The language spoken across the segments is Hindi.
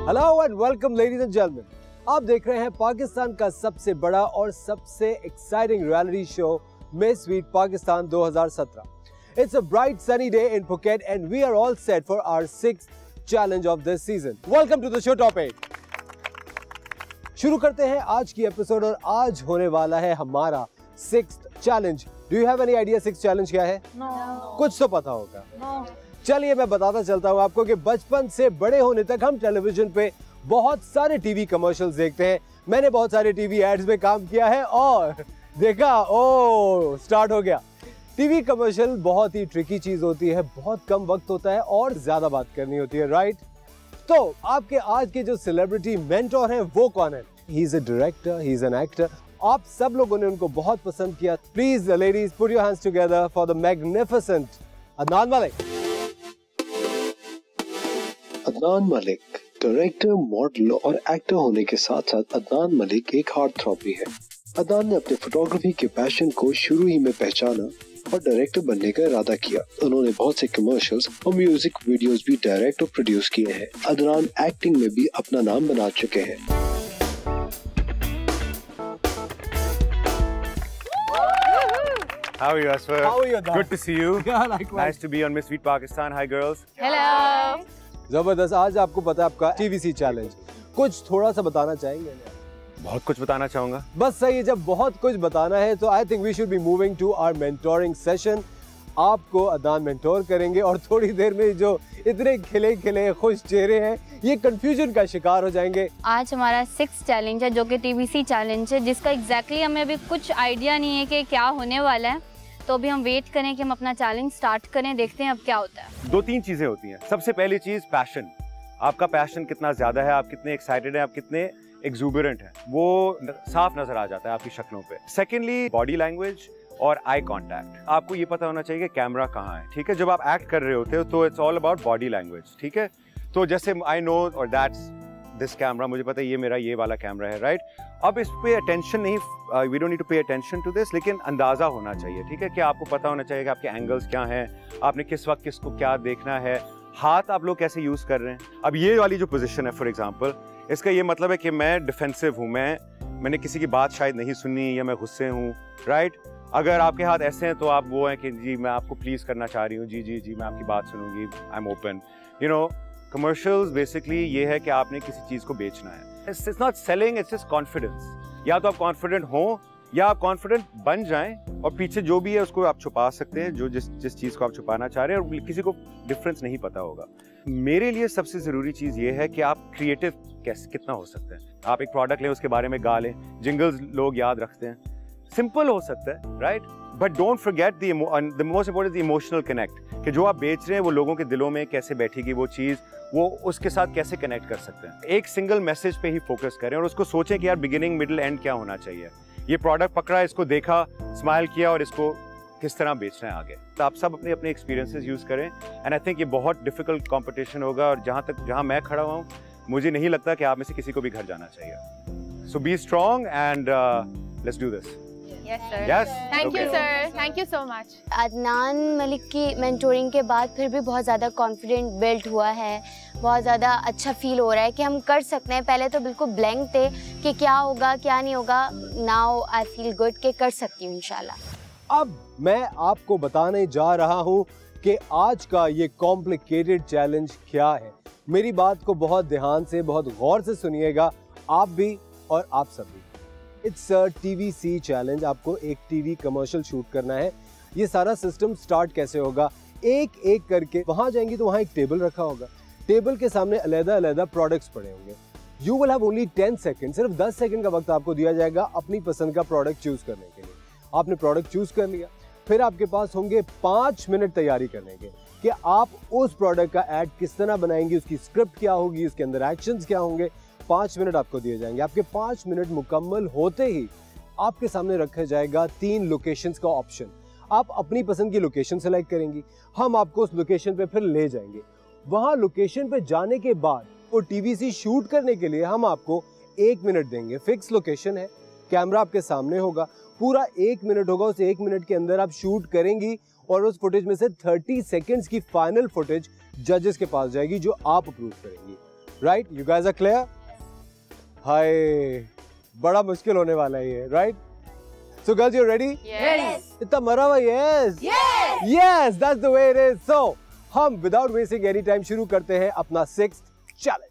Hello and welcome ladies and gentleman, आप देख रहे हैं पाकिस्तान का सबसे बड़ा और सबसे exciting reality show miss sweet Pakistan 2017. It's a bright sunny day in Phuket and we are all set for our 6th challenge of this season. Welcome to the show top 8. शुरू करते हैं आज की एपिसोड और आज होने वाला है हमारा 6th challenge. Do you have any idea 6th challenge क्या है? No. कुछ तो पता होगा. No. चलिए मैं बताता चलता हूँ आपको कि बचपन से बड़े होने तक हम टेलीविजन पे बहुत सारे टीवी कमर्शियल्स देखते हैं. मैंने बहुत सारे टीवी एड्स में काम किया है और देखा, ओ स्टार्ट हो गया. टीवी कमर्शियल बहुत ही ट्रिकी चीज होती है, बहुत कम वक्त होता है और ज्यादा बात करनी होती है, राइट? तो आपके आज के जो सेलिब्रिटी मेंटोर हैं वो कौन है? He is a director, he is an actor. आप सब लोगों ने उनको बहुत पसंद किया. Please ladies put your hands together for the magnificent Adnan Malik. Adnan Malik director, model और एक्टर होने के साथ साथ अदनान मलिक एक हार्ट थ्रॉब भी है. अदनान ने अपने फोटोग्राफी के पैशन को शुरू ही में पहचाना और डायरेक्टर बनने का इरादा किया. उन्होंने बहुत से कमर्शियल्स और म्यूजिक वीडियोस भी डायरेक्ट और प्रोड्यूस किए हैं. अदनान एक्टिंग में भी अपना नाम बना चुके हैं. How are you, Asfar? How are you, Adnan? Good to see you. Yeah, likewise. Nice to be on Miss Sweet Pakistan. Hi, girls. Hello. जबरदस्त. आज आपको पता है आपका टीवीसी चैलेंज, कुछ थोड़ा सा बताना चाहेंगे? बहुत कुछ बताना चाहूँगा. बस सही है. जब बहुत कुछ बताना है तो I think we should be moving to our mentoring session. आपको अदनान मेंटोर करेंगे और थोड़ी देर में जो इतने खिले खिले खुश चेहरे हैं ये कंफ्यूजन का शिकार हो जाएंगे. आज हमारा 6th चैलेंज है जो कि टीवीसी चैलेंज है, जिसका एग्जैक्टली हमें अभी कुछ आइडिया नहीं है कि क्या होने वाला है. तो अभी हम वेट करें कि हम अपना चैलेंज स्टार्ट करें, देखते हैं अब क्या होता है. 2-3 चीजें होती हैं. सबसे पहली चीज पैशन. आपका पैशन कितना ज्यादा है, आप कितने एक्साइटेड हैं, आप कितने एक्सूबरेंट हैं, वो साफ नजर आ जाता है आपकी शक्लों पे. सेकेंडली बॉडी लैंग्वेज और आई कांटेक्ट. आपको ये पता होना चाहिए कि कैमरा कहाँ है. ठीक है, जब आप एक्ट कर रहे होते हो तो it's all about body language. ठीक है, तो जैसे आई नो और दैट्स दिस कैमरा, मुझे पता है ये मेरा ये वाला कैमरा है, राइट? अब इस पे अटेंशन नहीं, we don't need to pay attention to this, लेकिन अंदाजा होना चाहिए. ठीक है, कि आपको पता होना चाहिए कि आपके एंगल्स क्या हैं, आपने किस वक्त किसको क्या देखना है, हाथ आप लोग कैसे यूज कर रहे हैं. अब ये वाली जो पोजीशन है फॉर एग्जांपल, इसका ये मतलब है कि मैं डिफेंसिव हूँ, मैंने किसी की बात शायद नहीं सुनी या मैं गुस्से हूँ, राइट? अगर आपके हाथ ऐसे हैं तो आप वो हैं कि जी मैं आपको प्लीज करना चाह रही हूँ, जी जी जी मैं आपकी बात सुनूंगी, I am open. You know, commercials basically ये है कि आपने किसी चीज को बेचना है. It's not selling, it's just confidence. या तो आप कॉन्फिडेंट हो या आप कॉन्फिडेंट बन जाएं और पीछे जो भी है उसको आप छुपा सकते हैं, जो जिस चीज को आप छुपाना चाह रहे हैं, और किसी को डिफरेंस नहीं पता होगा. मेरे लिए सबसे जरूरी चीज ये है कि आप क्रिएटिव कितना हो सकते हैं. आप एक प्रोडक्ट लें, उसके बारे में गा लें, जिंगल्स लोग याद रखते हैं, सिंपल हो सकता है, right? But don't forget the most important emotional connect, कि जो आप बेच रहे हैं वो लोगों के दिलों में कैसे बैठेगी वो चीज, वो उसके साथ कैसे कनेक्ट कर सकते हैं. एक सिंगल मैसेज पे ही फोकस करें और उसको सोचें कि यार बिगिनिंग मिडिल एंड क्या होना चाहिए. ये प्रोडक्ट पकड़ा, इसको देखा, स्माइल किया और इसको किस तरह बेचना है आगे. तो आप सब अपने अपने एक्सपीरियंसेस यूज करें. एंड आई थिंक ये बहुत डिफिकल्ट कंपटीशन होगा और जहां मैं खड़ा हुआ हूँ मुझे नहीं लगता कि आप में से किसी को भी घर जाना चाहिए. So be strong and let's do this. Yes, sir. Yes. Thank you, sir. Thank you so much. Adnan Malik की मेंटोरिंग के बाद फिर भी बहुत ज़्यादा कॉन्फिडेंट बिल्ड हुआ है, बहुत ज़्यादा अच्छा फील हो रहा है कि हम कर सकते हैं. पहले तो बिल्कुल ब्लैंक थे कि क्या होगा क्या नहीं होगा. नाउ आई फील गुड कि कर सकती हूँ इंशाल्लाह. अब मैं आपको बताने जा रहा हूँ कि आज का ये कॉम्प्लिकेटेड चैलेंज क्या है. मेरी बात को बहुत ध्यान से, बहुत गौर से सुनिएगा, आप भी और आप सब भी. It's a TVC challenge. आपको एक टीवी कमर्शियल शूट करना है. ये सारा सिस्टम स्टार्ट कैसे होगा, एक एक करके वहां जाएंगी तो वहां एक टेबल रखा होगा. टेबल के सामने अलग-अलग प्रोडक्ट्स पड़े होंगे. You will have only 10 second, सिर्फ 10 सेकंड का वक्त आपको दिया जाएगा अपनी पसंद का प्रोडक्ट चूज करने के लिए. आपने प्रोडक्ट चूज कर लिया, फिर आपके पास होंगे 5 मिनट तैयारी करने के कि आप उस प्रोडक्ट का एड किस तरह बनाएंगे, उसकी स्क्रिप्ट क्या होगी, उसके अंदर एक्शंस क्या होंगे. 5 मिनट आपको दिए जाएंगे. आपके 5 मिनट मुकम्मल होते ही आपके सामने रखा जाएगा 3 लोकेशंस का ऑप्शन. आप अपनी पसंद की लोकेशन सेलेक्ट करेंगी, हम आपको उस लोकेशन पे फिर ले जाएंगे. वहां लोकेशन पे जाने के बाद वो टीवीसी शूट करने के लिए हम आपको 1 मिनट देंगे. फिक्स लोकेशन है, कैमरा आपके सामने होगा, पूरा 1 मिनट होगा. उस 1 मिनट के अंदर आप शूट करेंगी और उस फुटेज में से 30 सेकेंड्स की फाइनल फुटेज जजेस के पास जाएगी जो आप अप्रूव करेंगी. Right? You guys are clear? हाय, बड़ा मुश्किल होने वाला है ये, right? So girls, you ready? Yes. इतना मरा हुआ yes, yes, that's the way it is. So हम विदाउट वेस्टिंग एनी टाइम शुरू करते हैं अपना 6th चैलेंज.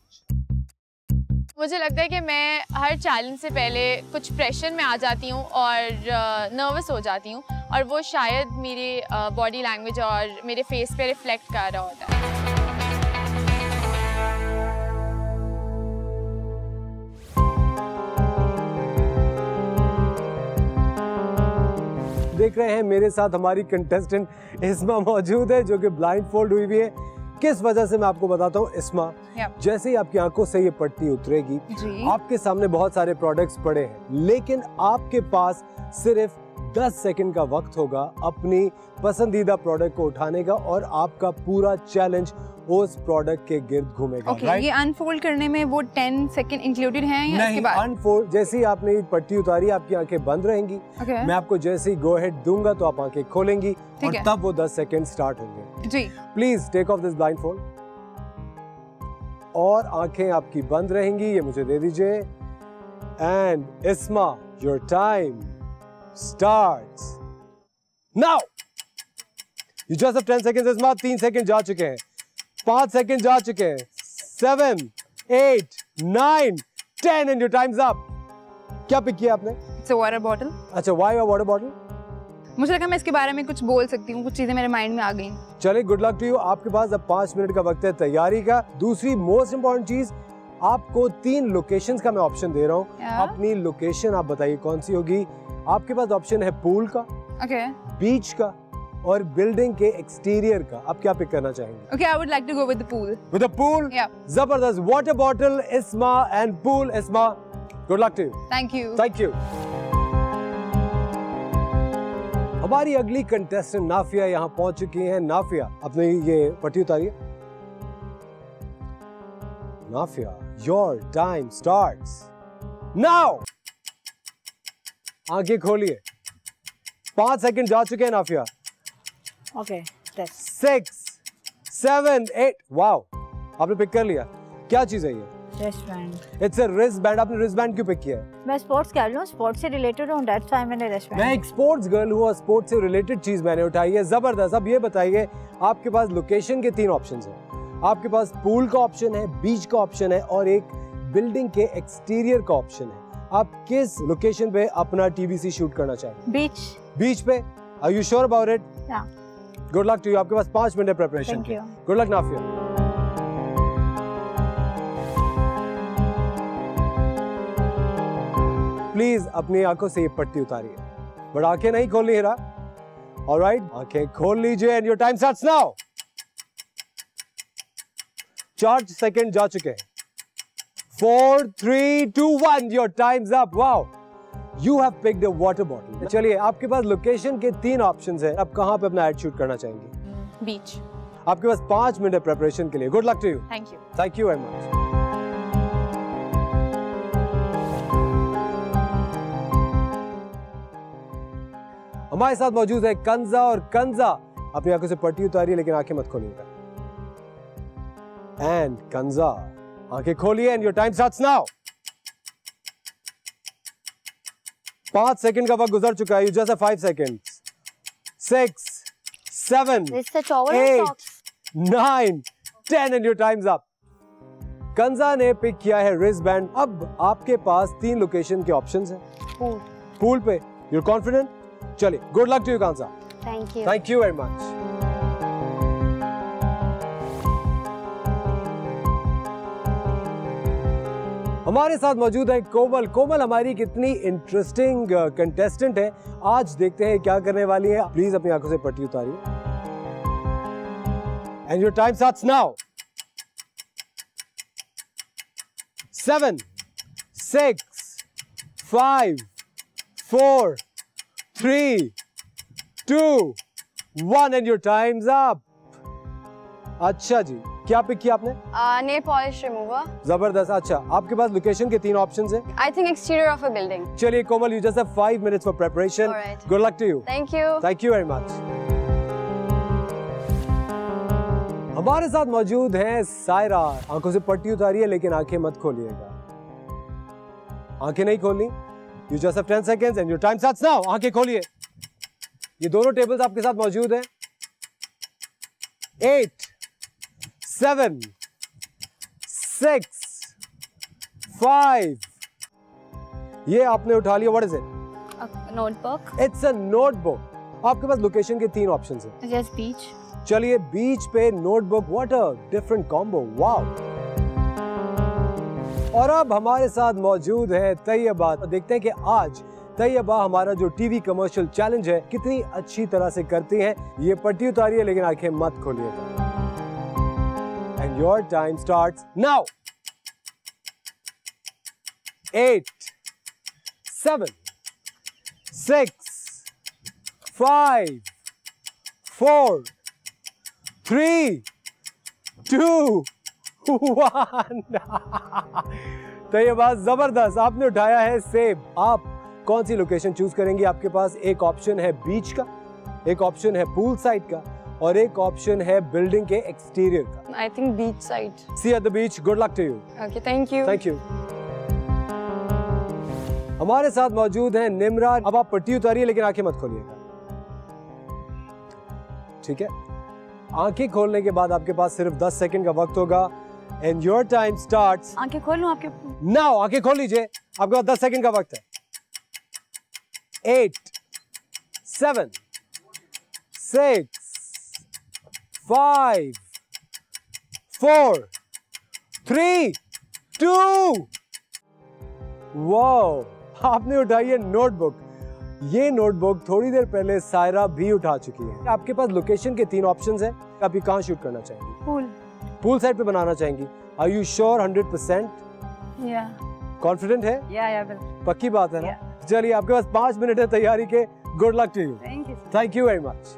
मुझे लगता है कि मैं हर चैलेंज से पहले कुछ प्रेशर में आ जाती हूँ और नर्वस हो जाती हूँ, और वो शायद मेरे बॉडी लैंग्वेज और मेरे फेस पे रिफ्लेक्ट कर रहा होता है. देख रहे हैं मेरे साथ हमारी कंटेस्टेंट इस्मा मौजूद है जो कि ब्लाइंड फोल्ड हुई हुई है. किस वजह से मैं आपको बताता हूँ. इस्मा, जैसे ही आपकी आंखों से ये पट्टी उतरेगी, आपके सामने बहुत सारे प्रोडक्ट्स पड़े हैं, लेकिन आपके पास सिर्फ 10 सेकंड का वक्त होगा अपनी पसंदीदा प्रोडक्ट को उठाने का, और आपका पूरा चैलेंज उस प्रोडक्ट के गिर्द घूमेगा. राइट? ये अनफोल्ड करने में वो 10 सेकंड इंक्लूडेड हैं या नहीं, अनफोल्ड जैसे ही आपने ये पट्टी उतारी आपकी आंखें बंद रहेंगी. मैं आपको जैसे ही गो अहेड दूंगा तो आप आंखें खोलेंगी और तब वो 10 सेकंड स्टार्ट होंगे. जी. Please take off this blindfold और आंखें आपकी बंद रहेंगी. ये मुझे दे दीजिए. एंड इस्मा, your time starts now. You just have 10 seconds. इस्मा, 3 सेकंड जा चुके हैं, 5 सेकंड जा चुके हैं, 7, 8, 9, 10 एंड योर टाइम्स अप. क्या पिक किया आपने? It's a water bottle. अच्छा, व्हाई अ वाटर बॉटल? मुझे लगा मैं इसके बारे में कुछ बोल सकती हूँ, कुछ चीजें मेरे माइंड में आ गई. चलिए, गुड लक टू यू. आपके पास अब 5 मिनट का वक्त है तैयारी का. दूसरी मोस्ट इंपॉर्टेंट चीज, आपको 3 लोकेशंस का मैं ऑप्शन दे रहा हूँ. अपनी लोकेशन आप बताइए कौन सी होगी. आपके पास ऑप्शन है पूल का, बीच का और बिल्डिंग के एक्सटीरियर का. आप क्या पिक करना चाहेंगे? Okay, I would like to go with the pool. With the pool? Yeah. जबरदस्त. Water bottle, Isma, and pool, Isma. Good luck to you. Thank you. Thank you. हमारी अगली कंटेस्टेंट नाफिया यहाँ पहुंच चुकी हैं. नाफिया, अपने ये पट्टी उतारिए. Nafia, your time starts now. आंखें खोलिए. 5 सेकंड जा चुके हैं नाफिया. Okay, 6, 7, 8. वाओ, आपने पिक कर लिया. क्या चीज है ये? रिस्टबैंड. It's a wristband. आपने रिस्टबैंड क्यों पिक किया है? मैं स्पोर्ट्स कर रहा हूँ, स्पोर्ट्स से रिलेटेड हूँ, दैट्स व्हाई मैंने रिस्टबैंड. मैं एक स्पोर्ट्स गर्ल हूँ और स्पोर्ट्स से रिलेटेड चीज मैंने उठाई है. जबरदस्त. अब ये बताइए, आपके पास लोकेशन के 3 ऑप्शंस हैं. आपके पास पूल का ऑप्शन है, बीच का ऑप्शन है और एक बिल्डिंग के एक्सटीरियर का ऑप्शन है. आप किस लोकेशन पे अपना टीवीसी शूट करना चाहेंगे? बीच. बीच पे? Are you sure about it? Yeah. Good luck to you. आपके पास 5 minute preparation. Thank you. Good luck Nafia. Please अपनी आंखों से ये पट्टी उतारिए, बट आंखें नहीं खोलनी हीरा. ऑलराइट, आंखें खोल लीजिए and your time starts now. 4 second जा चुके हैं. 4, 3, 2, 1. Your time's up. Wow, you have picked a water bottle. चलिए, आपके पास लोकेशन के 3 ऑप्शंस हैं. आप कहां पे अपना एड शूट करना चाहेंगे? बीच. आपके पास 5 मिनट प्रिपरेशन के लिए. Good luck to you. Thank you. Thank you very much. हमारे साथ मौजूद है कंजा, और कंजा अपनी आंखों से पट्टी उतारिए लेकिन आंखें मत खोलिएगा. एंड कंजा, आंखें खोलिए and your time starts now. 5 second का वक्त गुजर चुका है. You just have 5 seconds. 6, 7, 8, 9, 10 and your time's up. Kanza ने पिक किया है रिस्टबैंड. अब आपके पास 3 लोकेशन के ऑप्शंस हैं. पूल पे. You confident? चलिए, good luck to you Kanza. Thank you. Thank you very much. हमारे साथ मौजूद है कोमल. कोमल हमारी कितनी इंटरेस्टिंग कंटेस्टेंट है. आज देखते हैं क्या करने वाली है. प्लीज अपनी आंखों से पट्टी उतारिए and your time starts now. 7, 6, 5, 4, 3, 2, 1 and your time's up. अच्छा जी, क्या पिक किया आपने? Nail polish remover. जबरदस्त. अच्छा, आपके पास लोकेशन के 3 ऑप्शंस हैं. I think exterior of a building. चलिए Komal, you just have 5 minutes for preparation. Good luck to you. Thank you. Thank you very much. हमारे साथ मौजूद हैं सायरा। आंखों से पट्टी उतारिए लेकिन आंखें मत खोलिएगा। आंखें नहीं खोलनी। You just have 10 seconds and your time starts now. आंखें खोलिए। ये दोनों टेबल्स आपके साथ मौजूद हैं। 8, 7, 6, 5। ये आपने उठा लिया। What is it? Notebook. It's a notebook. आपके पास लोकेशन के 3 ऑप्शंस हैं। Yes, beach. चलिए बीच पे notebook. What a different combo. Wow. और अब हमारे साथ मौजूद है तैयबा। देखते हैं कि आज तैयबा हमारा जो टीवी कमर्शियल चैलेंज है कितनी अच्छी तरह से करती हैं। ये पट्टी उतारिए लेकिन आंखें मत खोलिएगा। And your time starts now. 8, 7, 6, 5, 4, 3, 2, 1। Tayyaba जबरदस्त, आपने उठाया है सेब। आप कौन सी लोकेशन चूज करेंगे? आपके पास एक ऑप्शन है बीच का, एक ऑप्शन है पूल साइड का और एक ऑप्शन है बिल्डिंग के एक्सटीरियर का। I think beach side. See you at the beach. Good luck to you. Okay, thank you. Thank you. हमारे साथ मौजूद हैं निम्रा। अब आप पट्टी उतारिए लेकिन आंखें मत खोलिएगा। ठीक है, आंखें खोलने के बाद आपके पास सिर्फ 10 सेकंड का वक्त होगा। एंड योर टाइम स्टार्ट्स आंखें खोल लूं आपके? नाउ। आंखें खोल लीजिए, आपके पास 10 सेकंड का वक्त है। 8, 7, 6, 5, 4, 3, 2। वाओ, आपने उठाई है नोटबुक। ये नोटबुक थोड़ी देर पहले सायरा भी उठा चुकी है। आपके पास लोकेशन के 3 ऑप्शंस हैं। आप ये कहाँ शूट करना चाहेंगी? पूल साइड पे बनाना चाहेंगी। Are you sure 100%? कॉन्फिडेंट है? बिल्कुल। पक्की बात है ना? चलिए, आपके पास 5 मिनट है तैयारी के। Good luck to you. Thank you very much.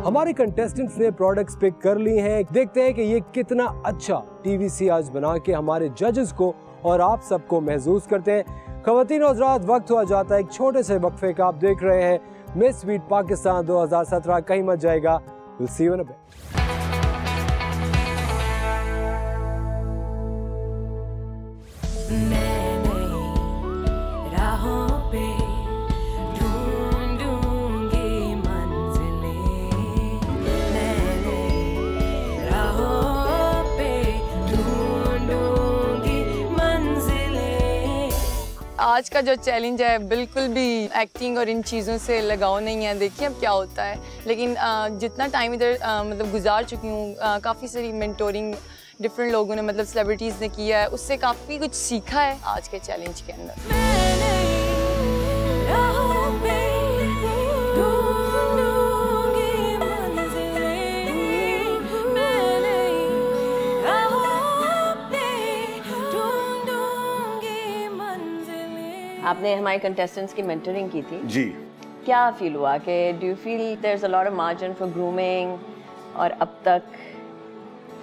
हमारे कंटेस्टेंट्स ने प्रोडक्ट्स पिक कर ली हैं। देखते हैं कि ये कितना अच्छा टीवीसी आज बना के हमारे जजेस को और आप सबको महसूस करते हैं। ख़वातीन और हज़रात, वक्त हुआ जाता है एक छोटे से वक्फे का। आप देख रहे हैं मिस स्वीट पाकिस्तान 2017। कहीं मत जाएगा। Will see you in a bit. आज का जो चैलेंज है बिल्कुल भी एक्टिंग और इन चीज़ों से लगाव नहीं है। देखिए अब क्या होता है। लेकिन जितना टाइम इधर मतलब गुजार चुकी हूँ, काफ़ी सारी मेंटोरिंग डिफरेंट लोगों ने मतलब सेलिब्रिटीज़ ने किया है, उससे काफ़ी कुछ सीखा है आज के चैलेंज के अंदर। आपने हमारे कंटेस्टेंट्स की मेंटरिंग की थी जी। क्या फील हुआ कि do you feel there is a lot of margin for grooming और अब तक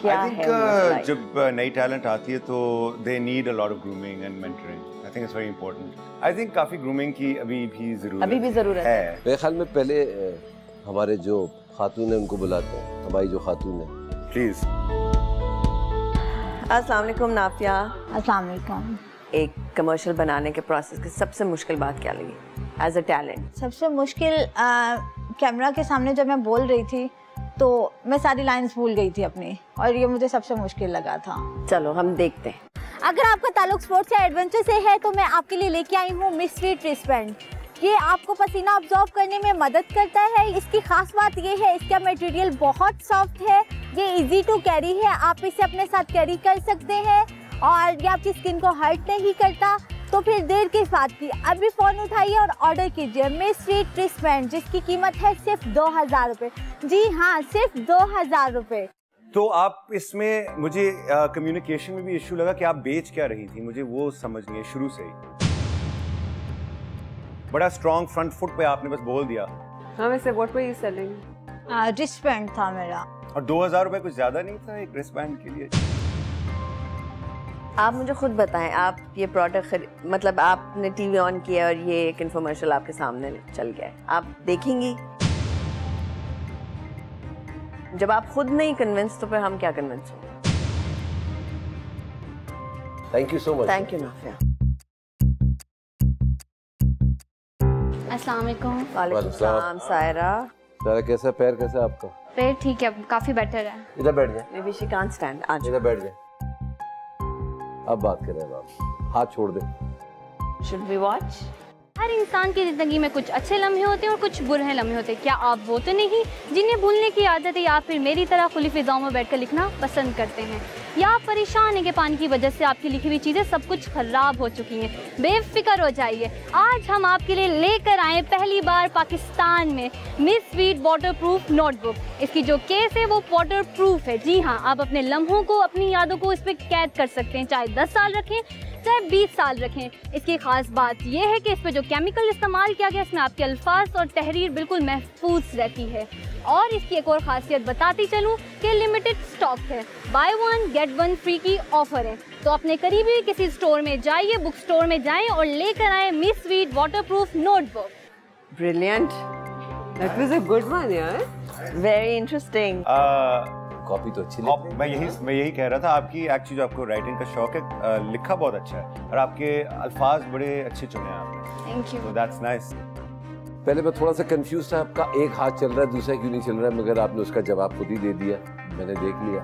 क्या है? जब नई टैलेंट आती है तो they need a lot of grooming and mentoring. I think it's very important. I think काफ़ी ग्रूमिंग की अभी भी ज़रूरत है। मेरे ख्याल में पहले हमारे जो खातून है उनको बुलाते हैं। हमारी जो खातून है, प्लीज़। अस्सलाम वालेकुम नाफिया। अस्सलाम वालेकुम। एक कमर्शियल बनाने के प्रोसेस की सबसे मुश्किल बात क्या लगी एज अ टैलेंट? सबसे मुश्किल कैमरा के सामने जब मैं बोल रही थी तो मैं सारी लाइंस भूल गई थी अपनी, और ये मुझे सबसे मुश्किल लगा था। चलो हम देखते हैं। अगर आपका ताल्लुक स्पोर्ट्स या एडवेंचर से है तो मैं आपके लिए लेके आई हूँ मिस स्वीट रिस्पेंड। ये आपको पसीना ऑब्जॉर्व करने में मदद करता है। इसकी खास बात ये है, इसका मटेरियल बहुत सॉफ्ट है, ये इजी टू कैरी है, आप इसे अपने साथ कैरी कर सकते हैं और ये आपकी स्किन को हर्ट नहीं करता। तो फिर देर किस बात की, अभी फ़ोन उठाइए और ऑर्डर कीजिए मिस स्वीट रिस्पेंड, जिसकी कीमत है सिर्फ 2000 रुपये। जी हाँ, सिर्फ 2000 रुपये। तो आप इसमें मुझे कम्युनिकेशन में भी इशू लगा कि आप बेच क्या रही थी, मुझे वो समझ नहीं है शुरू से ही। बड़ा स्ट्रॉन्ग फ्रंट फुट पे आपने बस बोल दिया। हाँ, वैसे व्हाट वर यू सेलिंग? रिस्पेंड था मेरा। और 2000 रुपये कुछ ज्यादा नहीं था एक रिस्पेंड के लिए? आप मुझे खुद बताएं, आप ये प्रोडक्ट मतलब आपने टीवी ऑन किया और ये एक इन्फॉर्मेशन आपके सामने चल गया है, आप देखेंगी? जब आप खुद नहीं कन्विंस तो फिर हम क्या कन्विंस होंगे? Thank you so much. Thank you Nafia. अस्सलाम वालेकुम। वालेकुम सलाम। सायरा। सायरा कैसा पैर कैसा आपका? पैर ठीक है, काफी बेटर है। इधर बैठ जाए। May be she can't stand. आज इधर बैठ जाए। अब बात करें आप, हाथ छोड़ दे। Should we watch? हर इंसान की ज़िंदगी में कुछ अच्छे लम्हे होते हैं और कुछ बुरे लम्हे होते हैं। क्या आप वो तो नहीं जिन्हें भूलने की आदत है, या फिर मेरी तरह खुली फिजाओं में बैठकर लिखना पसंद करते हैं? या आप परेशान हैं कि पानी की वजह से आपकी लिखी हुई चीज़ें सब कुछ खराब हो चुकी हैं? बेफिक्र हो जाइए, आज हम आपके लिए लेकर आए पहली बार पाकिस्तान में मिस स्वीट वाटरप्रूफ नोटबुक। इसकी जो केस है वो वाटरप्रूफ है। जी हाँ, आप अपने लम्हों को, अपनी यादों को इस पर कैद कर सकते हैं, चाहे 10 साल रखें चाहे 20 साल रखें। इसकी खास बात यह है कि इस पर जो केमिकल इस्तेमाल किया गया, इसमें आपके अल्फाज और तहरीर बिल्कुल महफूज रहती है। और इसकी एक और खासियत बताती चलूँ कि लिमिटेड स्टॉक है, बाय 1 गेट 1 फ्री की ऑफर है। तो अपने करीबी किसी स्टोर में जाइए, बुक स्टोर में जाएं और लेकर आए miss sweet waterproof notebook. Brilliant, that was a good one यार, वेरी इंटरेस्टिंग। कॉपी तो अच्छी लिखी। मैं यही कह रहा था, आपकी एक्चुअली जो आपको राइटिंग का शौक है, लिखा बहुत अच्छा है और आपके अल्फाज बड़े अच्छे चुने हैं आपने। Thank you. So that's nice. पहले मैं थोड़ा सा कंफ्यूज था, आपका एक हाथ चल रहा है दूसरा क्यों नहीं चल रहा है, मगर आपने उसका जवाब खुद ही दे दिया, मैंने देख लिया।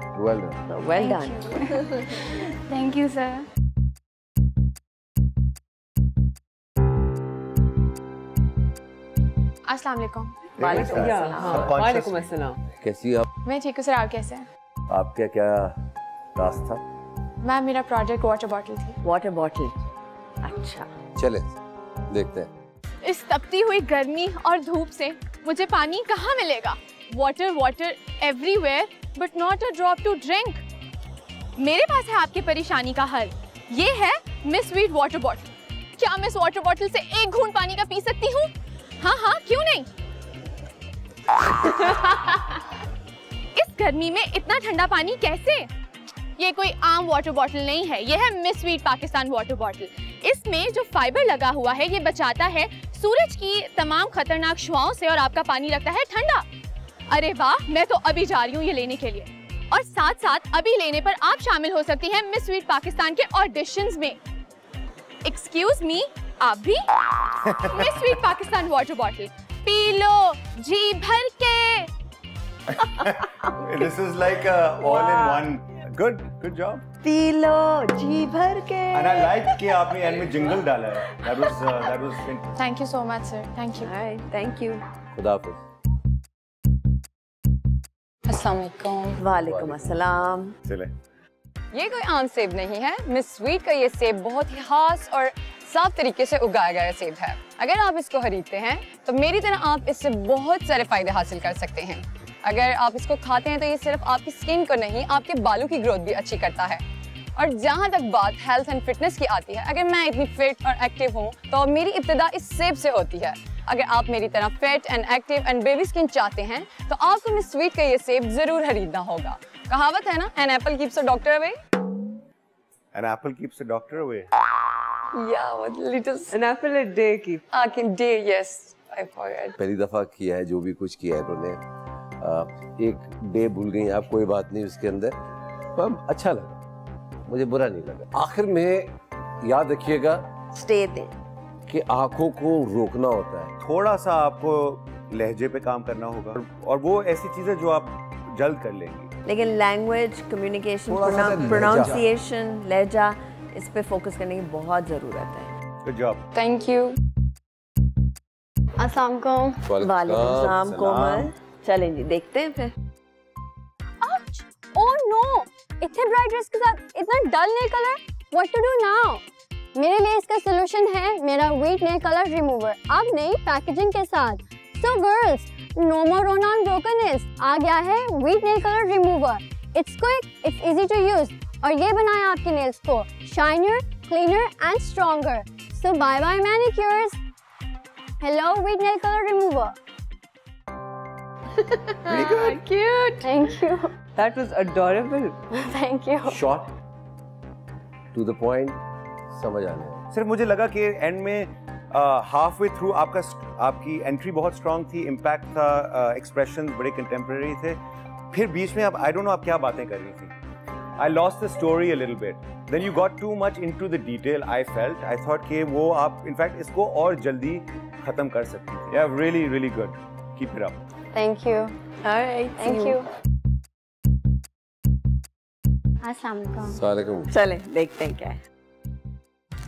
Well done. Thank you sir. अस्सलाम वालेकुम। वालेकुम अस्सलाम। कैसी आप? मैं ठीक हूँ सर, आप कैसे हैं? आपका क्या टास्क था? मैम मेरा प्रोजेक्ट वाटर बॉटल थी। वाटर बॉटल, अच्छा चले देखते हैं। इस तपती हुई गर्मी और धूप से मुझे पानी कहाँ मिलेगा? Water water everywhere but not a drop to drink. मेरे पास है आपकी परेशानी का हल, ये है मिस स्वीट वाटर बॉटल। क्या मैं इस वाटर बॉटल से एक घूंट पानी का पी सकती हूँ? हाँ हाँ, क्यों नहीं? इस गर्मी में इतना ठंडा पानी कैसे? ये कोई आम वाटर बॉटल नहीं है, ये है miss sweet Pakistan water bottle. इसमें जो फाइबर लगा हुआ है ये बचाता है सूरज की तमाम खतरनाक शुआओं से और आपका पानी रखता है ठंडा। अरे वाह, मैं तो अभी जा रही हूँ ये लेने के लिए। और साथ साथ अभी लेने पर आप शामिल हो सकती हैं मिस स्वीट पाकिस्तान के ऑडिशंस में। एक्सक्यूज मी, आप भी? Miss sweet Pakistan water bottle पी लो जी भर के। This is like all in one. Good job. पी लो जी भर के। And I like कि आपने एंड में जिंगल डाला है। That was Thank you so much sir. Thank you. Thank you. खुदा हाफिज़। अस्सलाम वालेकुम। वालेकुम अस्सलाम। चले। ये कोई आम सेब नहीं है, मिस स्वीट का ये सेब बहुत ही खास और साफ तरीके से उगाया गया सेब है। अगर आप इसको खरीदते हैं तो मेरी तरह आप इससे बहुत सारे फायदे हासिल कर सकते हैं। अगर आप इसको खाते हैं तो ये सिर्फ आपकी स्किन को नहीं, आपके बालों की ग्रोथ भी अच्छी करता है। और जहाँ तक बात हेल्थ एंड फिटनेस की आती है, अगर मैं इतनी फिट और एक्टिव हूँ तो मेरी इब्तिदा इस सेब से होती है। अगर आप मेरी तरह fit and active and baby skin चाहते हैं तो आपको मिस स्वीट का ये सेब जरूर खरीदना होगा। कहावत है ना, an apple keeps a doctor away. An apple keeps the doctor away. Yeah, what little. An apple a day keep. Day, yes. I forgot. पहली दफा किया है जो भी कुछ किया है इन्होंने, एक डे भूल गई आप, कोई बात नहीं उसके अंदर, पर अच्छा लगा, मुझे बुरा नहीं लगा। आखिर में याद रखिएगा स्टे दे कि आंखों को रोकना होता है, थोड़ा सा आपको लहजे पे काम करना होगा और वो ऐसी चीजें जो आप जल्द कर लेंगे। लेकिन लैंग्वेज, कम्युनिकेशन, थोड़ा सा प्रोनाउंसिएशन, लहजा, इस पे फोकस करने की बहुत जरूरत है। Good job. Thank you. अस्सलाम वालेकुम। वालेकुम सलाम कोमल। चलें जी देखते हैं फिर। ओह नो, इतने ब्राइट ड्रेस के साथ इतना dull nail colour, what to do now? मेरे लिए इसका सॉल्यूशन है मेरा वीट नेल कलर रिमूवर, अब नई पैकेजिंग के साथ। सो गर्ल्स, नो मोर रोन ब्रोकननेस, आ गया है Veet nail colour remover. It's quick, it's easy to use और ये बनाया आपके नेल्स को shinier, cleaner and stronger. So bye bye manicures. Hello Veet nail colour remover. Very good. Cute. Thank you. That was adorable. Thank you. Short to the point, समझ आने वाला। सिर्फ मुझे लगा कि एंड में हाफ वे थ्रू आपकी एंट्री बहुत स्ट्रांग थी, इम्पैक्ट था, एक्सप्रेशंस बड़े कंटेम्प्रेरी थे, फिर बीच में I don't know आप क्या बातें कर रही थी. I lost the story a little bit. Then you got too much into the detail. I thought कि वो आप in fact इसको और जल्दी खत्म कर सकती थी. Yeah, really, really good. Keep it up. Thank you. All right. Thank you. अस्सलाम। चले देखते हैं क्या है।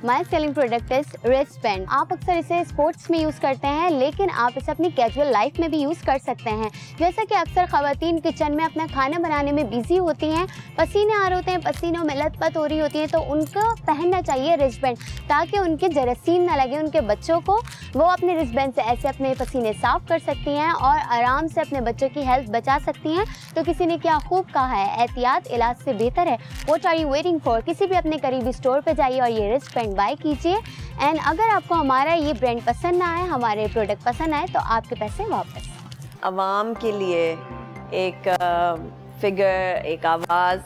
My selling product is wristband. आप अक्सर इसे स्पोर्ट्स में यूज़ करते हैं, लेकिन आप इसे अपनी कैजुअल लाइफ में भी यूज़ कर सकते हैं। जैसा कि अक्सर ख़वातीन किचन में अपना खाना बनाने में बिजी होती हैं, पसीने आ रहे होते हैं, पसीनों में लथपथ हो रही होती हैं, तो उनको पहनना चाहिए रिस्टबैंड, ताकि उनके जरासीम ना लगे उनके बच्चों को। वो अपने रिस्टबैंड से ऐसे अपने पसीने साफ़ कर सकती हैं और आराम से अपने बच्चों की हेल्थ बचा सकती हैं। तो किसी ने क्या खूब कहा है, एहतियात इलाज से बेहतर है। What are you waiting for? किसी भी अपने करीबी स्टोर पर जाइए और ये रिस्टबैंड बाय कीजिए। एंड अगर आपको हमारा ये ब्रांड पसंद ना आए, हमारे प्रोडक्ट पसंद आए, तो आपके पैसे वापस। आवाम के लिए एक फिगर, एक आवाज़,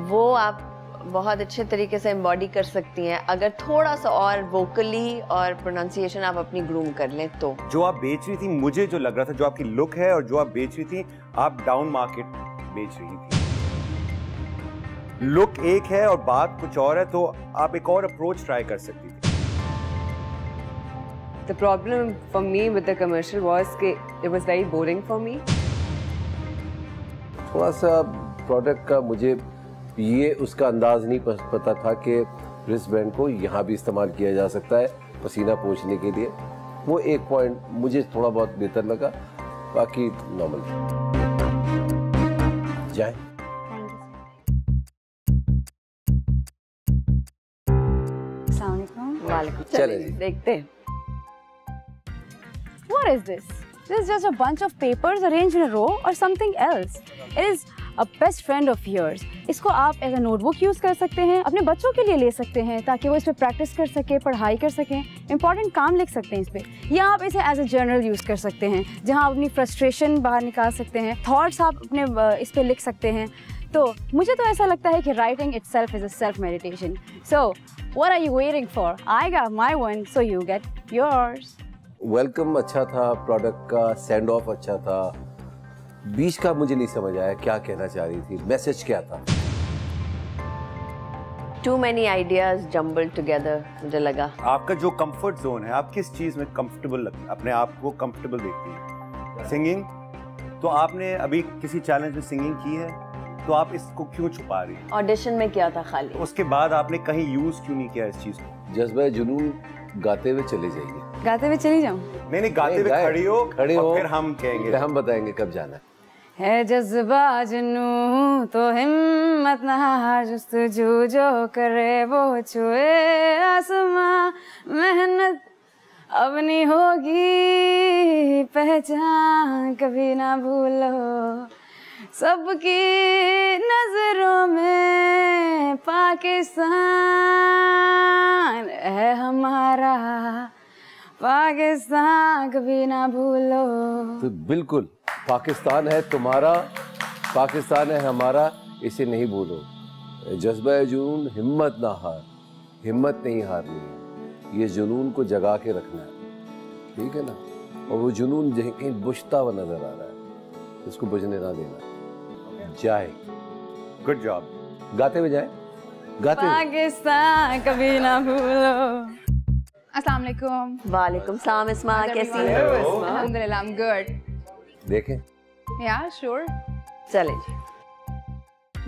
वो आप बहुत अच्छे तरीके से एम्बॉडी कर सकती हैं अगर थोड़ा सा और वोकली और प्रोनाउंसिएशन आप अपनी ग्रूम कर लें तो। जो आप बेच रही थी, मुझे जो लग रहा था, जो आपकी लुक है और जो आप बेच रही थी, आप डाउन मार्केट बेच रही थी। लुक एक है और बात कुछ और है, तो आप एक और अप्रोच ट्राई कर सकती थी। The problem for me with the commercial was कि it was very boring for me. थोड़ा सा प्रोडक्ट का मुझे ये उसका अंदाज नहीं पता था कि रिस्टबैंड को यहाँ भी इस्तेमाल किया जा सकता है पसीना पोंछने के लिए। वो एक पॉइंट मुझे थोड़ा बहुत बेहतर लगा, बाकी नॉर्मल जाए। चले देखते हैं। What is this? This is just a bunch of papers arranged in a row or something else. It is a best friend of yours. इसको आप एज अ नोटबुक यूज़ कर सकते हैं, अपने बच्चों के लिए ले सकते हैं ताकि वो इस पर प्रैक्टिस कर सके, पढ़ाई कर सकें, इंपॉर्टेंट काम लिख सकते हैं इस पर। या आप इसे एज अ जर्नल यूज़ कर सकते हैं जहाँ आप अपनी फ्रस्ट्रेशन बाहर निकाल सकते हैं, थॉट्स आप अपने इस पर लिख सकते हैं। तो मुझे तो ऐसा लगता है कि writing itself is a self meditation. So what are you waiting for? I got my one, so you get yours. Welcome अच्छा था, प्रोडक्ट का सेंड ऑफ अच्छा था। बीच का मुझे नहीं समझ आया क्या कहना चाह रही थी, मैसेज क्या था। Too many ideas jumbled together मुझे लगा। आपका जो कंफर्ट जोन है, आप किस चीज में कंफर्टेबल अपने आप को कंफर्टेबल देखती हैं? सिंगिंग। तो आपने अभी किसी चैलेंज में सिंगिंग की है, तो आप इसको क्यों छुपा रही हैं? ऑडिशन में किया था खाली। तो उसके बाद आपने कहीं यूज क्यों नहीं किया इस चीज को? जज्बा जुनून गाते हुए चले जाइए। गाते हुए चली जाऊं? नहीं, गाते हुए खड़ी हो, फिर हम कहेंगे, हम बताएंगे कब जाना है। जज्बा जुनून तो हिम्मत ना हार, जुस्तजू जो करे वो छुए आसमां, मेहनत अपनी होगी पहचान, कभी ना भूलो सबकी नजरों में पाकिस्तान है हमारा, पाकिस्तान कभी ना भूलो। तो बिल्कुल पाकिस्तान है तुम्हारा, पाकिस्तान है हमारा, इसे नहीं भूलो। जज्बा जुनून, हिम्मत ना हार, हिम्मत नहीं हारनी है, ये जुनून को जगा के रखना है, ठीक है ना। और वो जुनून कहीं बुझता हुआ नजर आ रहा है, इसको बुझने ना देना। जाए, गुड जॉब, गाते हुए जाए, गाते हुए। पाकिस्तान कभी ना भूलो। अस्सलाम वालेकुम। वालेकुम सलाम इस्मा, कैसी हैं? अल्हम्दुलिल्लाह, I'm good। देखें? Yeah, sure। चले जी।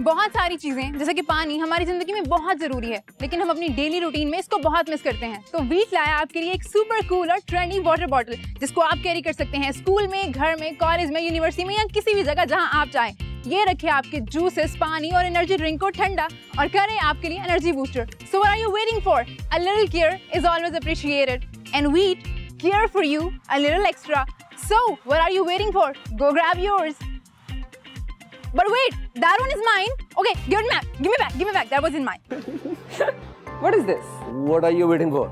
बहुत सारी चीजें जैसे कि पानी हमारी जिंदगी में बहुत जरूरी है, लेकिन हम अपनी डेली रूटीन में इसको बहुत मिस करते हैं। तो वीट लाया आपके लिए एक सुपर कूल और ट्रेंडी वाटर बॉटल, जिसको आप कैरी कर सकते हैं स्कूल में, घर में, कॉलेज में, यूनिवर्सिटी में या किसी भी जगह जहां आप चाहें। ये रखे आपके जूसेस, पानी और एनर्जी ड्रिंक को ठंडा और करे आपके लिए energy booster. So what are you waiting for? A little care is always appreciated and Veet care for you a little extra. So what are you waiting for? Go grab yours. But wait, that one is mine. Okay, give it back. Give me back. That wasn't mine. What is this? What are you waiting for?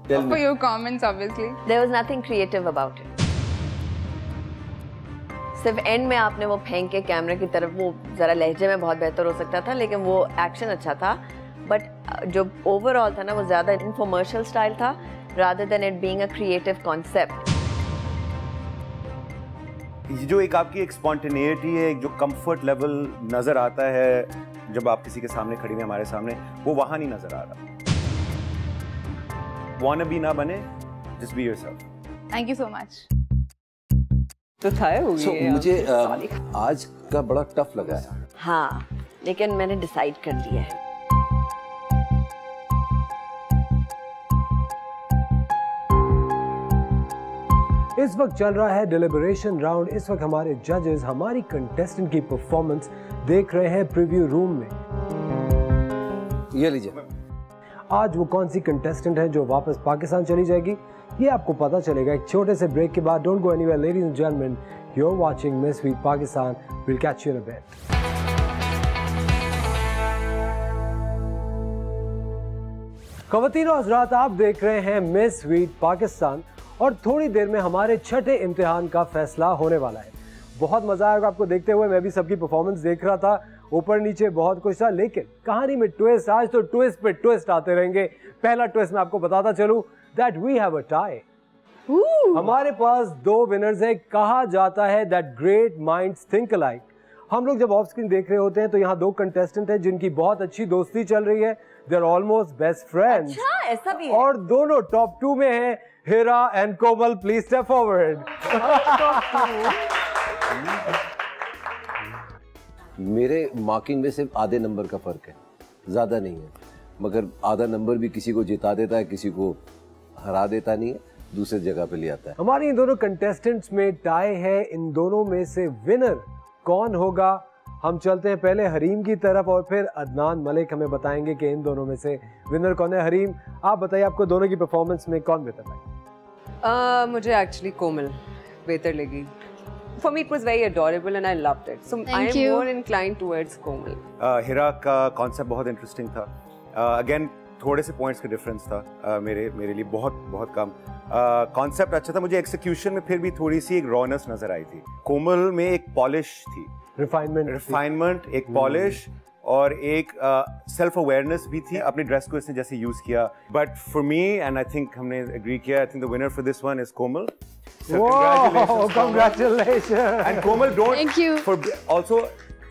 Tell For me. your comments, obviously. There was nothing creative about it. सिर्फ एंड में आपने वो फेंक के कैमरे की तरफ, वो ज़रा लहजे में बहुत बेहतर हो सकता था, लेकिन वो एक्शन अच्छा था। बट जो ओवरऑल था ना, वो ज़्यादा इन्फॉर्मर्शियल स्टाइल था rather than it being a creative concept. ये जो एक आपकी एक स्पॉन्टेनिटी है, एक जो कंफर्ट लेवल नजर आता है जब आप किसी के सामने खड़ी हैं, हमारे सामने, वो वहां नहीं नजर आ रहा। वांना बी ना बने, just be yourself. Thank you so much. तो था मुझे आज का बड़ा टफ लगा है। हाँ, लेकिन मैंने डिसाइड कर लिया है। इस वक्त चल रहा है डिलिबरेशन राउंड। इस वक्त हमारे जजेस हमारी कंटेस्टेंट की परफॉर्मेंस देख रहे हैं प्रीव्यू रूम में। ये लीजिए। आज वो कौन सी कंटेस्टेंट है जो वापस पाकिस्तान चली जाएगी, ये आपको पता चलेगा एक छोटे से ब्रेक के बाद। Don't go anywhere ladies and gentleman, you are watching miss sweet Pakistan. Will catch you in a bit. ख़वातीन और हज़रात, आप देख रहे हैं मिस स्वीट पाकिस्तान और थोड़ी देर में हमारे छठे इम्तिहान का फैसला होने वाला है। बहुत मजा आएगा आपको देखते हुए। मैं भी सबकी परफॉर्मेंस देख रहा था, ऊपर नीचे बहुत कुछ था, लेकिन कहानी में ट्विस्ट, आज तो ट्विस्ट पे ट्विस्ट आते रहेंगे। पहला ट्विस्ट मैं आपको बताता चलूं that we have a tie. हमारे पास दो विनर्स हैं। कहा जाता है that great minds think alike. हम लोग जब ऑफ स्क्रीन देख रहे होते हैं तो यहाँ दो कंटेस्टेंट हैं जिनकी बहुत अच्छी दोस्ती चल रही है। They are almost best friends. अच्छा, ऐसा भी है? और दोनों टॉप 2 में हैं। Hira and Komal, please step forward. मेरे मार्किंग में सिर्फ आधे नंबर का फर्क है, ज्यादा नहीं है, मगर आधा नंबर भी किसी को जिता देता है, किसी को हरा देता नहीं है, दूसरे जगह पे ले आता है। हमारी इन दोनों कंटेस्टेंट्स में टाई है। इन दोनों में से विनर कौन होगा? हम चलते हैं पहले हरीम की तरफ और फिर अदनान मलिक हमें बताएंगे कि इन दोनों में से विनर कौन है। हरीम, आप बताइए आपको दोनों की परफॉर्मेंस में कौन बेहतर लगी? मुझे एक्चुअली कोमल बेहतर लगी। For me it was very adorable and I loved it. So I am more inclined towards कोमल। हिरा का कॉन्सेप्ट बहुत इंटरेस्टिंग था। अगेन थोड़े से पॉइंट्स का डिफरेंस था मेरे लिए, बहुत कम। कॉन्सेप्ट अच्छा था, मुझे एक्सिक्यूशन में फिर भी थोड़ी सी एक रॉनेस नजर आई थी। कोमल में एक पॉलिश थी, रिफाइनमेंट, एक पॉलिश और एक सेल्फ अवेयरनेस भी थी। अपनी ड्रेस को इसने जैसे यूज किया। But for me and I think हमने एग्री किया, I think the winner for this one is Komal. So congratulations. And Komal, thank you. Also,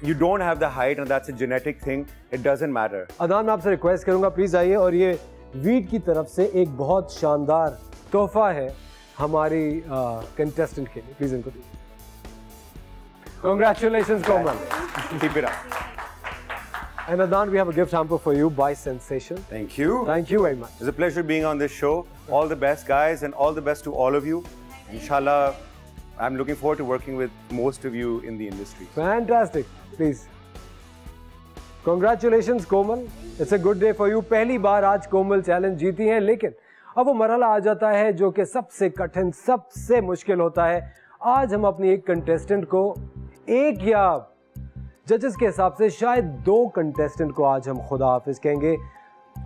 you don't have the height and that's a genetic thing. It doesn't matter. Adnan, मैं आपसे रिक्वेस्ट करूंगा प्लीज आइए, और ये वीट की तरफ से एक बहुत शानदार तोहफा है हमारी कंटेस्टेंट के लिए। प्लीज इनको दीजिए। Congratulations, Komal. Keep it up. And Adnan, we have a gift hamper for you by Sensation. Thank you. Thank you very much. It's a pleasure being on this show. All the best, guys, and all the best to all of you. Inshallah, I'm looking forward to working with most of you in the industry. Fantastic. Please. Congratulations, Komal. It's a good day for you. पहली बार आज कोमल चैलेंज जीती हैं, लेकिन अब वो मरहला आ जाता है जो कि सबसे कठिन, सबसे मुश्किल होता है। आज हम अपनी एक कंटेस्टेंट को, एक या जजेस के हिसाब से शायद दो कंटेस्टेंट को आज हम खुदा हाफिज कहेंगे।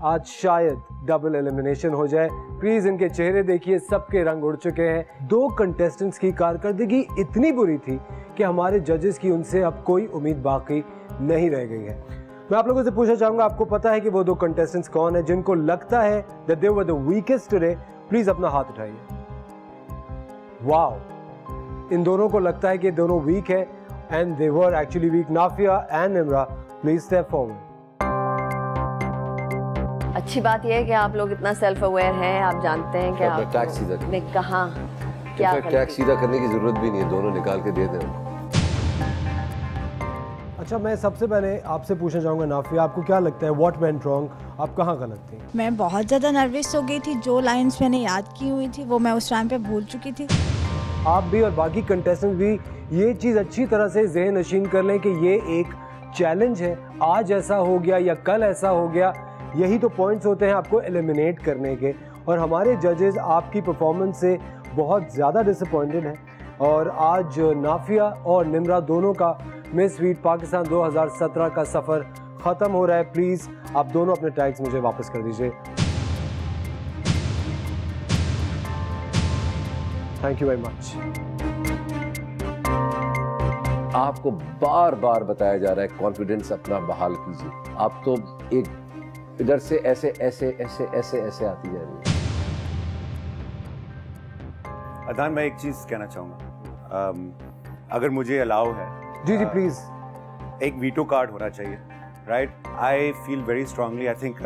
आज शायद डबल एलिमिनेशन हो जाए। प्लीज इनके चेहरे देखिए, सबके रंग उड़ चुके हैं। दो कंटेस्टेंट्स की कारकर्दगी इतनी बुरी थी कि हमारे जजेस की उनसे अब कोई उम्मीद बाकी नहीं रह गई है। मैं आप लोगों से पूछना चाहूंगा, आपको पता है कि वो दो कंटेस्टेंट्स कौन है जिनको लगता है that they were the weakest today? Please अपना हाथ उठाइए। वाओ, इन दोनों को लगता है कि दोनों वीक है and they were actually weak. Nafia and Nimra, please step forward. अच्छी बात यह है कि आप लोग इतना सेल्फ अवेयर हैं, आप जानते हैं कि आप टैक्स सीधा ने कहा क्या टैक्स सीधा करने की जरूरत भी नहीं है, दोनों निकाल के दे दें। अच्छा, मैं सबसे पहले आपसे पूछना चाहूँगा नाफिया, आपको क्या लगता है व्हाट वेंट रॉन्ग? आप कहाँ गलत थी? मैं बहुत ज़्यादा नर्वस हो गई थी। जो लाइंस मैंने याद की हुई थी वो मैं उस टाइम पे भूल चुकी थी। आप भी और बाकी कंटेस्टेंट्स भी ये चीज़ अच्छी तरह से ज़हन नशीन कर लें कि ये एक चैलेंज है। आज ऐसा हो गया या कल ऐसा हो गया, यही तो पॉइंट्स होते हैं आपको एलिमिनेट करने के। और हमारे जजेस आपकी परफॉर्मेंस से बहुत ज़्यादा डिसअपॉइंटेड हैं। और आज नाफिया और निम्रा दोनों का मिस स्वीट पाकिस्तान 2017 का सफ़र ख़त्म हो रहा है। प्लीज़ आप दोनों अपने टैग्स मुझे वापस कर दीजिए। Thank you very much. आपको बार बार बताया जा रहा है कॉन्फिडेंस अपना बहाल कीजिए। आप तो एक इधर से ऐसे ऐसे ऐसे ऐसे ऐसे आती जा रही है। अदनान, मैं एक चीज कहना चाहूंगा। अगर मुझे अलाउ है, जी प्लीज, एक वीटो कार्ड होना चाहिए, right? I feel very strongly, I think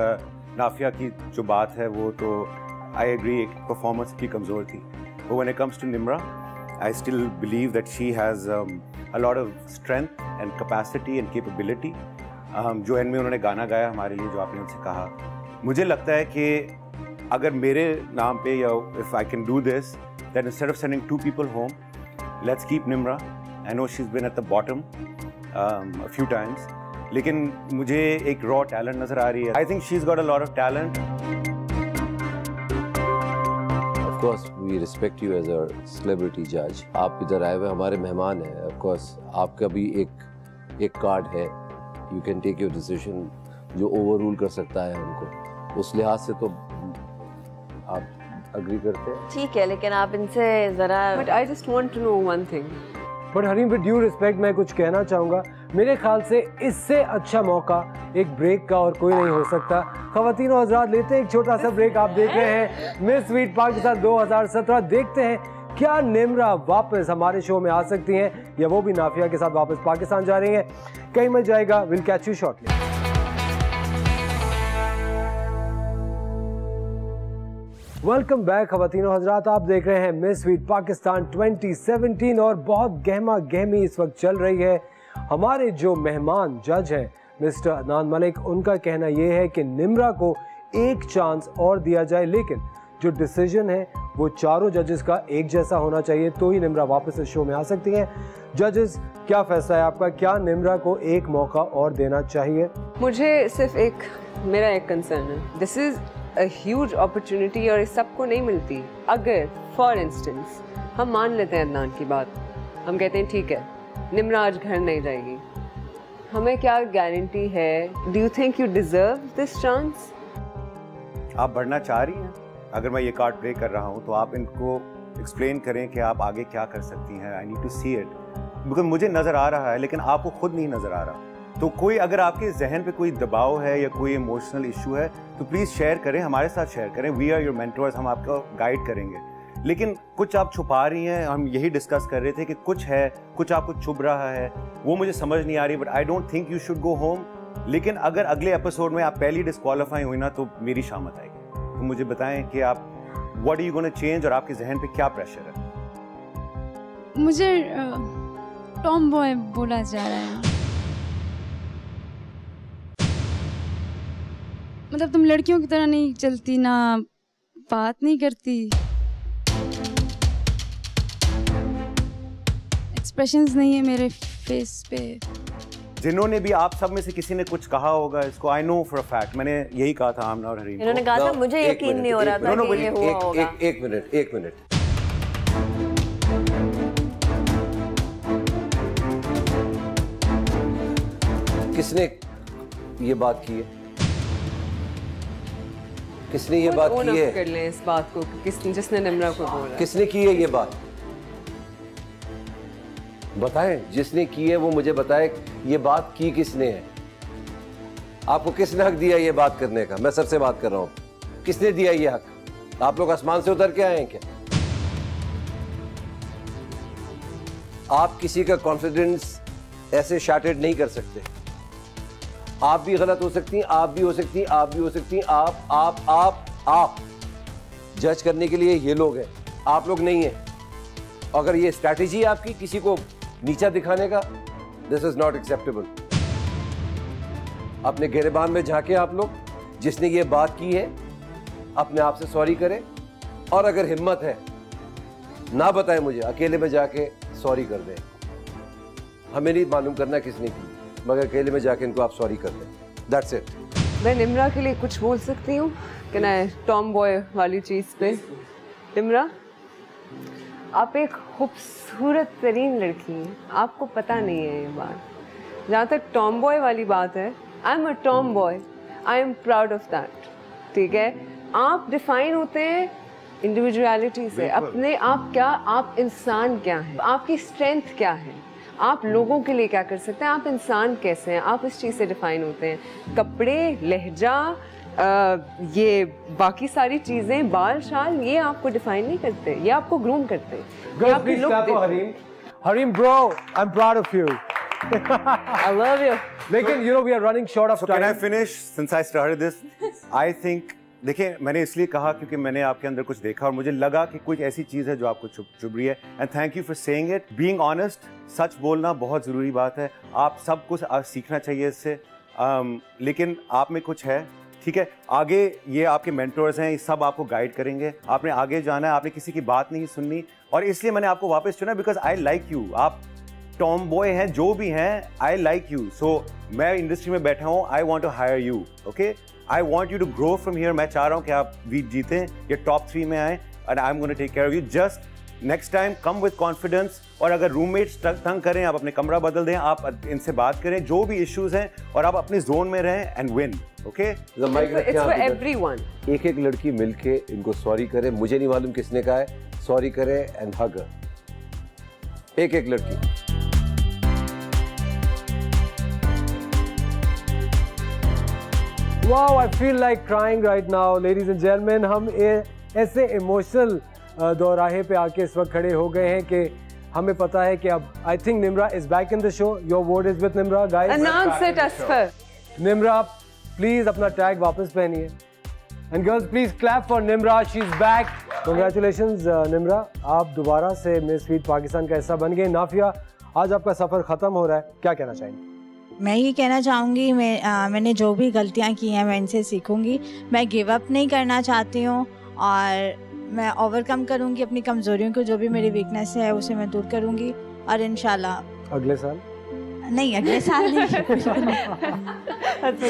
Nafia की जो बात है वो तो आई एग्री, एक परफॉर्मेंस की कमज़ोर थी, but when it comes to Nimra, I still believe that she has a lot of strength and capacity and capability. जो एंड में उन्होंने गाना गाया हमारे लिए, जो आपने उनसे कहा, मुझे लगता है कि अगर मेरे नाम पे या if I can do this, then instead of sending 2 people home, let's keep Nimra. I know she's been at the bottom a few times, लेकिन मुझे एक raw talent नज़र आ रही है. I think she's got a lot of talent. Of course, we respect you as a celebrity judge. आप इधर आए हुए हमारे मेहमान हैं. Of course, आपका भी एक कार्ड है. You can take your decision जो overrule कर सकता है हमको. उस लिहाज से तो आप agree करते हैं? ठीक है, लेकिन आप इनसे ज़रा. But I just want to know one thing. But Hareem, with due respect मैं कुछ कहना चाहूँगा. मेरे ख्याल से इससे अच्छा मौका एक ब्रेक का और कोई नहीं हो सकता. ख़वातीन और हज़रात, लेते हैं एक छोटा सा ब्रेक. आप देख रहे हैं मिस स्वीट पाकिस्तान 2017. देखते हैं क्या निम्रा वापस हमारे शो में आ सकती हैं या वो भी नाफिया के साथ वापस पाकिस्तान जा रही हैं. कहीं मत जाएगा. Will catch you shortly. Welcome back ख़वातीन और हज़रात. आप देख रहे हैं मिस स्वीट पाकिस्तान 2017 और बहुत गहमा गहमी इस वक्त चल रही है. हमारे जो मेहमान जज हैं मिस्टर अदनान मलिक, उनका कहना यह है कि निम्रा को एक चांस और दिया जाए, लेकिन जो डिसीजन है वो चारों जजेस का एक जैसा होना चाहिए, तो ही निम्रा वापस इस शो में आ सकती हैं. जजेस, क्या फैसला है आपका? क्या निम्रा को एक मौका और देना चाहिए? मुझे सिर्फ मेरा एक कंसर्न है. This is a huge opportunity और इस सबको नहीं मिलती. अगर फॉर इंस्टेंस हम मान लेते हैं अदनान की बात, हम कहते हैं ठीक है निम्रा आज घर नहीं जाएगी, हमें क्या गारंटी है? Do you think you deserve this chance? आप बढ़ना चाह रही हैं, अगर मैं ये कार्ड प्ले कर रहा हूँ तो आप इनको एक्सप्लेन करें कि आप आगे क्या कर सकती हैं. I need to see it, because मुझे नज़र आ रहा है लेकिन आपको खुद नहीं नज़र आ रहा. तो कोई अगर आपके जहन पे कोई दबाव है या कोई इमोशनल इशू है तो प्लीज़ शेयर करें, हमारे साथ शेयर करें. वी आर योर मेंटर्स, हम आपको गाइड करेंगे. लेकिन कुछ आप छुपा रही हैं, हम यही डिस्कस कर रहे थे कि कुछ है, कुछ आपको छुप रहा है, वो मुझे समझ नहीं आ रही. But I don't think you should go home. लेकिन अगर अगले एपिसोड में आप पहली डिस्क्वालीफाई हुई ना तो मेरी शामत आएगी. तो मुझे बताएं कि आप what are you gonna change और आपके जहन पे क्या प्रेशर है? मुझे टॉम बॉय बोला जा रहा है. मतलब तुम लड़कियों की तरह नहीं चलती, ना बात नहीं करती, एक्सप्रेशंस नहीं है मेरे फेस पे. जिन्होंने भी, आप सब में से किसी ने कुछ कहा होगा इसको. I know for a fact, मैंने यही कहा था आमना और हरीम. इन्होंने कहा था मुझे यकीन नहीं हो रहा था कि ये हुआ होगा. एक मिनट. किसने ये बात की है? किसने ये बात की है? कर लें इस बात को, जिसने निम्रा को बोला. किसने की है ये बात? बताएं, जिसने की है वो मुझे बताए. ये बात की किसने है? आपको किसने हक दिया ये बात करने का? मैं सबसे बात कर रहा हूं, किसने दिया ये हक? आप लोग आसमान से उतर के आए हैं क्या? आप किसी का कॉन्फिडेंस ऐसे शैटर्ड नहीं कर सकते. आप भी गलत हो सकती हैं, आप भी हो सकती हैं, आप भी हो सकती हैं. आप जज करने के लिए ये लोग हैं, आप लोग नहीं हैं. अगर ये स्ट्रैटेजी है आपकी किसी को नीचा दिखाने का, दिस इज नॉट एक्सेप्टेबल. अपने गिरेबान में झांके आप लोग. जिसने ये बात की है अपने आप से सॉरी करें, और अगर हिम्मत है ना बताएं मुझे, अकेले में जाके सॉरी कर दें. हमें नहीं मालूम करना किसने की, मगर अकेले में जाके इनको आप सॉरी कर दें. That's it. मैं निम्रा के लिए कुछ बोल सकती हूँ कि ना टॉम बॉय वाली चीज़ पे? निम्रा, आप एक खूबसूरत तरीन लड़की हैं, आपको पता नहीं है ये बात. जहाँ तक टॉम बॉय वाली बात है, I am a Tom boy, I am proud of that. ठीक है, आप डिफाइन होते हैं इंडिविजुअलिटी से. अपने आप क्या, आप इंसान क्या हैं, आपकी स्ट्रेंथ क्या है, आप लोगों के लिए क्या कर सकते हैं, आप इंसान कैसे हैं, आप इस चीज़ से डिफाइन होते हैं. कपड़े, लहजा, ये बाकी सारी चीज़ें, बाल शाल, ये आपको डिफाइन नहीं करते, ये आपको ग्रूम करते हैं. Harim bro, I'm proud of you. I love you. लेकिन you know we are running short of time. Can I finish since I started this? I think देखिए मैंने इसलिए कहा क्योंकि मैंने आपके अंदर कुछ देखा और मुझे लगा कि कुछ ऐसी चीज़ है जो आपको चुभ रही है and thank you for saying it. Being honest, सच बोलना बहुत ज़रूरी बात है। आप सब कुछ सीखना चाहिए इससे, लेकिन आप में कुछ है, ठीक है। आगे ये आपके मेंटोर्स हैं, ये सब आपको गाइड करेंगे। आपने आगे जाना है, आपने किसी की बात नहीं सुननी और इसलिए मैंने आपको वापस चुना बिकॉज आई लाइक यू। आप टॉम बॉय हैं, जो भी हैं, आई लाइक यू। सो मैं इंडस्ट्री में बैठा हूँ, I want to hire you, okay. I want you to grow from here. मैं चाह रहा हूँ कि आप वीट जीतें, ये टॉप 3 में आए and I am gonna take care of you. Just next time come with confidence और अगर रूममेट्स तंग करें, आप अपने कमरा बदल दें, आप इनसे बात करें जो भी इश्यूज हैं और आप अपने जोन में रहें and win, okay. It's for everyone. एक लड़की मिलके इनको सॉरी करे, मुझे नहीं मालूम किसने कहा है, सॉरी करे एंड हग। एक लड़की। Wow, I feel like crying right now, ladies and gentlemen. हम ऐसे इमोशनल दौराहे पे आके इस वक्त खड़े हो गए हैं कि हमें पता है कि अब I think Nimra is back in the show. Your word is with Nimra, guys. Announce it, Asfar. Nimra, please अपना टैग वापस पहनिए. And girls, please clap for Nimra. She's back. Congratulations, Nimra. आप दोबारा से मिस वीट पाकिस्तान का हिस्सा बन गए. नाफिया, आज आपका सफर खत्म हो रहा है, क्या कहना चाहेंगे? मैं ये कहना चाहूँगी, मैंने जो भी गलतियाँ की हैं मैं इनसे सीखूँगी। मैं गिव अप नहीं करना चाहती हूँ और मैं ओवरकम करूँगी अपनी कमज़ोरियों को, जो भी मेरी वीकनेस है उसे मैं दूर करूँगी और इंशाल्लाह अगले साल नहीं, अगले साल नहीं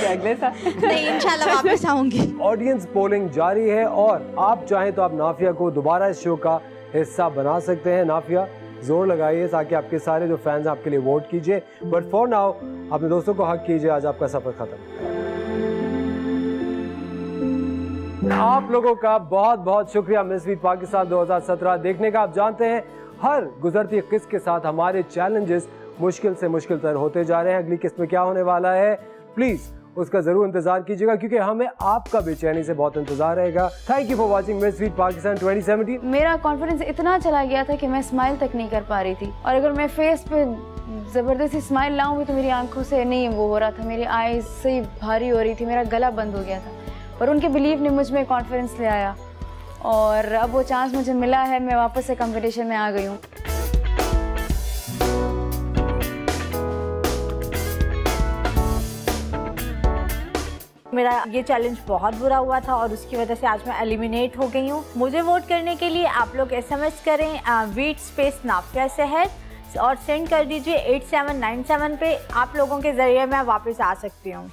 अगले साल नहीं, इंशाल्लाह वापस आऊँगी। ऑडियंस पोलिंग जारी है और आप चाहें तो आप नाफिया को दोबारा इस शो का हिस्सा बना सकते हैं। नाफिया, जोर लगाइए ताकि आपके सारे जो फैंस हैं आपके लिए वोट कीजिए। बट फॉर नाउ अपने दोस्तों को हक कीजिए, आज आपका सफर खत्म। आप लोगों का बहुत बहुत शुक्रिया मिस वीट पाकिस्तान 2017 देखने का। आप जानते हैं हर गुजरती किस्त के साथ हमारे चैलेंजेस मुश्किल से मुश्किल तर होते जा रहे हैं। अगली किस्त में क्या होने वाला है, प्लीज उसका जरूर इंतजार कीजिएगा क्योंकि हमें आपका बेचैनी से बहुत इंतजार रहेगा। Thank you for watching miss wheat Pakistan 2017। मेरा कॉन्फिडेंस इतना चला गया था कि मैं स्माइल तक नहीं कर पा रही थी और अगर मैं फेस पे ज़बरदस्ती स्माइल लाऊं भी तो मेरी आंखों से नहीं वो हो रहा था, मेरी आईज से भारी हो रही थी, मेरा गला बंद हो गया था। पर उनके बिलीव ने मुझ में कॉन्फिडेंस ले आया और अब वो चांस मुझे मिला है, मैं वापस से कंपटीशन में आ गई हूँ। मेरा ये चैलेंज बहुत बुरा हुआ था और उसकी वजह से आज मैं एलिमिनेट हो गई हूँ। मुझे वोट करने के लिए आप लोग SMS करें वीट स्पेस नाफिया शहर और सेंड कर दीजिए 8797 पे। आप लोगों के ज़रिए मैं वापस आ सकती हूँ।